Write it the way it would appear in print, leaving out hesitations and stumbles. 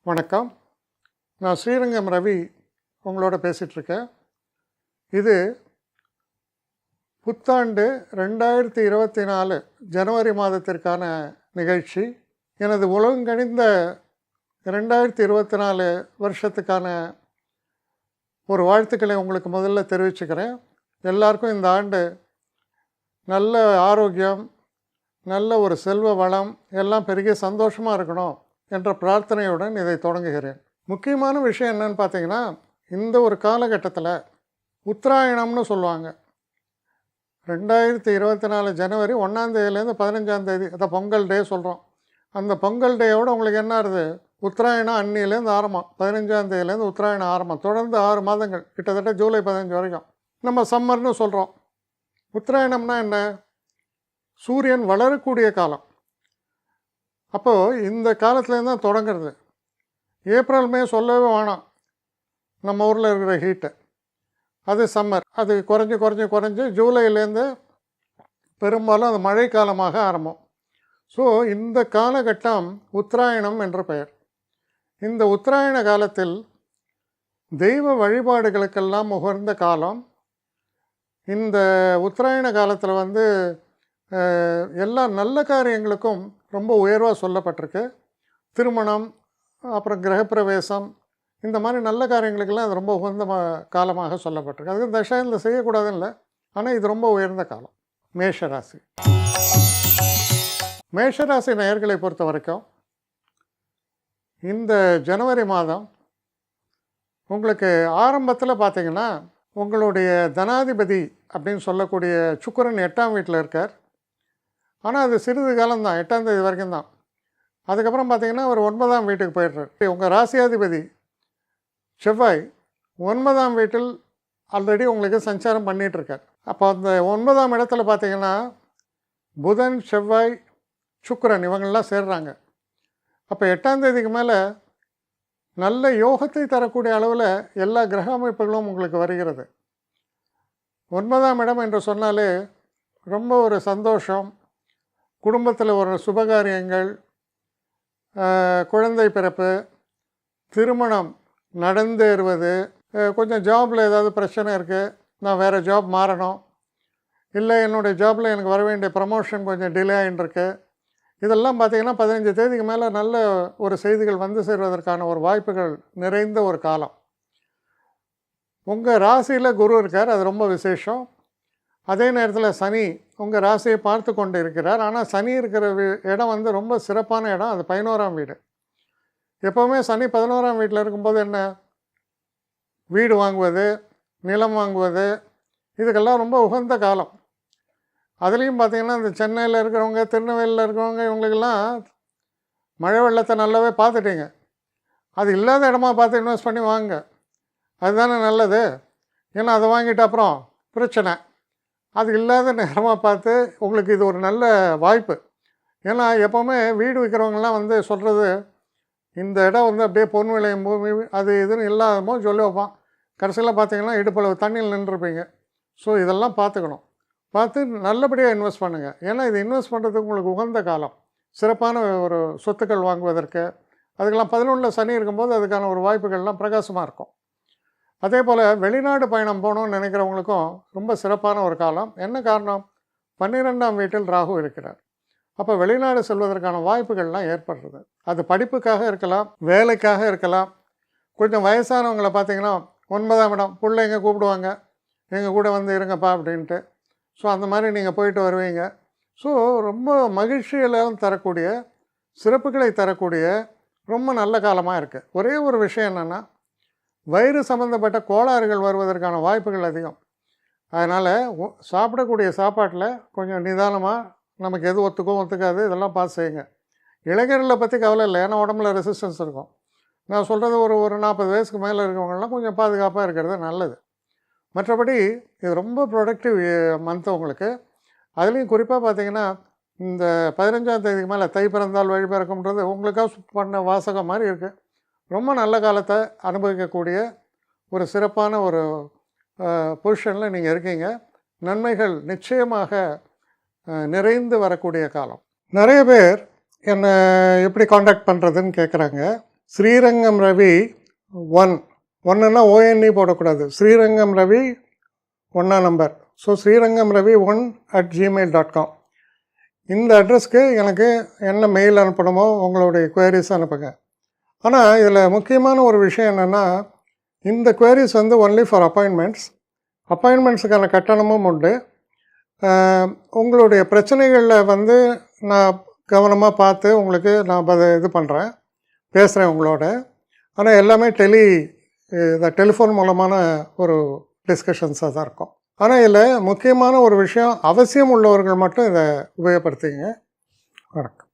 வணக்கம். நான் ஸ்ரீரங்கம் ரவி உங்களோட பேசிகிட்ருக்கேன். இது புத்தாண்டு 2024 ஜனவரி மாதத்திற்கான நிகழ்ச்சி. எனது உலகங்கணிந்த 2024 வருஷத்துக்கான ஒரு வாழ்த்துக்களை உங்களுக்கு முதல்ல தெரிவிச்சுக்கிறேன். எல்லாருக்கும் இந்த ஆண்டு நல்ல ஆரோக்கியம், நல்ல ஒரு செல்வ வளம் எல்லாம் பெருகிய சந்தோஷமாக இருக்கணும் என்ற பிரார்த்தனையுடன் இதை தொடங்குகிறேன். முக்கியமான விஷயம் என்னன்னு பார்த்தீங்கன்னா, இந்த ஒரு காலகட்டத்தில் உத்தராயணம்னு சொல்லுவாங்க. 2024 ஜனவரி 1ஆம் தேதியிலேருந்து 15ஆம் தேதி அதை பொங்கல் டே சொல்கிறோம். அந்த பொங்கல் டேயோடு உங்களுக்கு என்ன ஆகுது, உத்தராயணம் அன்னியிலேருந்து ஆரம்பம். 15ஆம் தேதியிலேருந்து உத்தராயணம் ஆரம்பம். தொடர்ந்து 6 மாதங்கள், கிட்டத்தட்ட ஜூலை 15 வரைக்கும் நம்ம சம்மர்னு சொல்கிறோம். உத்தராயணம்னா என்ன? சூரியன் வளரக்கூடிய காலம். அப்போது இந்த காலத்துலேருந்து தான் தொடங்கிறது. ஏப்ரல் மே சொல்லவே வேணாம், நம்ம ஊரில் இருக்கிற ஹீட்டு. அது சம்மர். அது குறைஞ்சி ஜூலையிலேருந்து பெரும்பாலும் அது மழை காலமாக ஆரம்பம். ஸோ இந்த காலகட்டம் உத்தராயணம் என்ற பெயர். இந்த உத்தராயண காலத்தில் தெய்வ வழிபாடுகளுக்கெல்லாம் உகந்த காலம். இந்த உத்தராயண காலத்தில் எல்லா நல்ல காரியங்களுக்கும் ரொம்ப உயர்வாக சொல்லப்பட்டிருக்கு. திருமணம், அப்புறம் கிரகப்பிரவேசம், இந்த மாதிரி நல்ல காரியங்களுக்கெல்லாம் அது ரொம்ப உகந்த காலமாக சொல்லப்பட்டிருக்கு. அதுக்கு தசாயத்தில் செய்யக்கூடாதுன்னு இல்லை, ஆனால் இது ரொம்ப உயர்ந்த காலம். மேஷராசி. மேஷராசி நேயர்களை பொறுத்த வரைக்கும் இந்த ஜனவரி மாதம் உங்களுக்கு ஆரம்பத்தில் பார்த்திங்கன்னா, உங்களுடைய தனாதிபதி அப்படின்னு சொல்லக்கூடிய சுக்கிரன் 8ஆம் வீட்டில் இருக்கார். ஆனால் அது சிறிது காலம்தான், 8ஆம் தேதி வரைக்கும் தான். அதுக்கப்புறம் பார்த்திங்கன்னா அவர் 9ஆம் வீட்டுக்கு போய்டுறார். உங்கள் ராசியாதிபதி செவ்வாய் 9ஆம் வீட்டில் ஆல்ரெடி உங்களுக்கு சஞ்சாரம் பண்ணிகிட்ருக்கார். அப்போ அந்த 9ஆம் இடத்துல பார்த்திங்கன்னா புதன், செவ்வாய், சுக்கிரன் இவங்கள்லாம் சேர்றாங்க. அப்போ 8ஆம் தேதிக்கு மேலே நல்ல யோகத்தை தரக்கூடிய அளவில் எல்லா கிரக அமைப்புகளும் உங்களுக்கு வருகிறது. 9ஆம் இடம் என்று சொன்னாலே ரொம்ப ஒரு சந்தோஷம், குடும்பத்தில் ஒரு சுபகாரியங்கள், குழந்தை பிறப்பு, திருமணம் நடந்தேறுவது, கொஞ்சம் ஜாபில் ஏதாவது பிரச்சனை இருக்குது, நான் வேறு ஜாப் மாறணும், இல்லை என்னுடைய ஜாபில் எனக்கு வர வேண்டிய ப்ரமோஷன் கொஞ்சம் டிலே ஆகிட்டுருக்கு. இதெல்லாம் பார்த்திங்கன்னா 15 தேதிக்கு மேலே நல்ல ஒரு செய்திகள் வந்து சேர்வதற்கான ஒரு வாய்ப்புகள் நிறைந்த ஒரு காலம். உங்கள் ராசியில் குரு இருக்கார், அது ரொம்ப விசேஷம். அதே நேரத்தில் சனி உங்கள் ராசியை பார்த்து கொண்டு இருக்கிறார். ஆனால் சனி இருக்கிற இடம் ரொம்ப சிறப்பான இடம், அது 11ஆம் வீடு. எப்போவுமே சனி 11ஆம் வீட்டில் இருக்கும்போது என்ன, வீடு வாங்குவது, நிலம் வாங்குவது, இதுக்கெல்லாம் ரொம்ப உகந்த காலம். அதுலேயும் பார்த்திங்கன்னா இந்த சென்னையில் இருக்கிறவங்க, திருநெல்வேலியில் இருக்கிறவங்க, இவங்களுக்கெல்லாம் மழை வெள்ளத்தை நல்லாவே பார்த்துட்டீங்க. அது இல்லாத இடமா பார்த்து இன்வெஸ்ட் பண்ணி வாங்குங்க, அதுதானே நல்லது. ஏன்னா அதை வாங்கிட்டு அப்புறம் பிரச்சனை. அது இல்லாத நேரமாக பார்த்து உங்களுக்கு இது ஒரு நல்ல வாய்ப்பு. ஏன்னா எப்போவுமே வீடு விற்கிறவங்கலாம் சொல்கிறது, இந்த இடம் அப்படியே பொன் விளையும் பூமி அது இதுன்னு இல்லாதமோ சொல்லி வைப்பான். கடைசியில் பார்த்திங்கன்னா இடுப்பளவு தண்ணியில் நின்றுருப்பீங்க. ஸோ இதெல்லாம் பார்த்துக்கணும். பார்த்து நல்லபடியாக இன்வெஸ்ட் பண்ணுங்கள். ஏன்னா இது இன்வெஸ்ட் பண்ணுறதுக்கு உங்களுக்கு உகந்த காலம், சிறப்பான ஒரு சொத்துக்கள் வாங்குவதற்கு. அதுக்கெல்லாம் 11 சனி இருக்கும்போது அதுக்கான ஒரு வாய்ப்புகள்லாம் பிரகாசமாக இருக்கும். அதே போல் வெளிநாடு பயணம் போகணுன்னு நினைக்கிறவங்களுக்கும் ரொம்ப சிறப்பான ஒரு காலம். என்ன காரணம், 12ஆம் வீட்டில் ராகு இருக்கிறார். அப்போ வெளிநாடு செல்வதற்கான வாய்ப்புகள்லாம் ஏற்படுறது. அது படிப்புக்காக இருக்கலாம், வேலைக்காக இருக்கலாம். கொஞ்சம் வயசானவங்களை பார்த்திங்கன்னா 9ஆம் இடம், பிள்ளைங்க கூப்பிடுவாங்க, எங்கள் கூட இருங்கப்பா அப்படின்ட்டு. ஸோ அந்த மாதிரி நீங்கள் போயிட்டு வருவீங்க. ஸோ ரொம்ப மகிழ்ச்சியெல்லாம் தரக்கூடிய, சிறப்புகளை தரக்கூடிய ரொம்ப நல்ல காலமாக இருக்குது. ஒரே ஒரு விஷயம் என்னென்னா, வயிறு சம்மந்தப்பட்ட கோளாறுகள் வருவதற்கான வாய்ப்புகள் அதிகம். அதனால் சாப்பிடக்கூடிய சாப்பாட்டில் கொஞ்சம் நிதானமாக, நமக்கு எது ஒத்துக்கும் ஒத்துக்காது இதெல்லாம் பார்த்து செய்யுங்க. இளைஞர்களை பற்றி கவலை இல்லை, ஏன்னா உடம்புல ரெசிஸ்டன்ஸ் இருக்கும். நான் சொல்கிறது ஒரு 40 வயசுக்கு மேலே இருக்கிறவங்களாம் கொஞ்சம் பாதுகாப்பாக இருக்கிறது நல்லது. மற்றபடி இது ரொம்ப ப்ரொடக்டிவ் மந்த் உங்களுக்கு. அதுலேயும் குறிப்பாக பார்த்திங்கன்னா இந்த 15ஆம் தேதிக்கு மேலே தை பிறந்தால் வழி பிறக்கும்ன்றது உங்களுக்காக பண்ண வாசகம் மாதிரி இருக்குது. ரொம்ப நல்ல காலத்தை அனுபவிக்கக்கூடிய ஒரு சிறப்பான ஒரு பொசிஷனில் நீங்கள் இருக்கீங்க. நன்மைகள் நிச்சயமாக நிறைந்து வரக்கூடிய காலம். நிறைய பேர் என்னை எப்படி காண்டாக்ட் பண்ணுறதுன்னு கேட்குறாங்க. ஸ்ரீரங்கம் ரவி 1 ONE போடக்கூடாது, Srirangam Ravi 1 number. So Srirangam Ravi 1@gmail.com. இந்த அட்ரஸ்க்கு எனக்கு என்ன மெயில் அனுப்பணுமோ உங்களுடைய குவரிஸ் அனுப்புங்க. ஆனால் இதில் முக்கியமான ஒரு விஷயம் என்னென்னா, இந்த குவரிஸ் வந்து ஒன்லி ஃபார் அப்பாயின்மெண்ட்ஸுக்கான கட்டணமும் உண்டு. உங்களுடைய பிரச்சனைகளில் வந்து நான் கவனமாக பார்த்து உங்களுக்கு நான் இது பண்ணுறேன், பேசுகிறேன் உங்களோட. ஆனால் எல்லாமே டெலிஃபோன் மூலமான ஒரு டிஸ்கஷன்ஸாக தான் இருக்கும். ஆனால் இதில் முக்கியமான ஒரு விஷயம், அவசியம் உள்ளவர்கள் மட்டும் இதை உபயோகப்படுத்திங்க. வணக்கம்.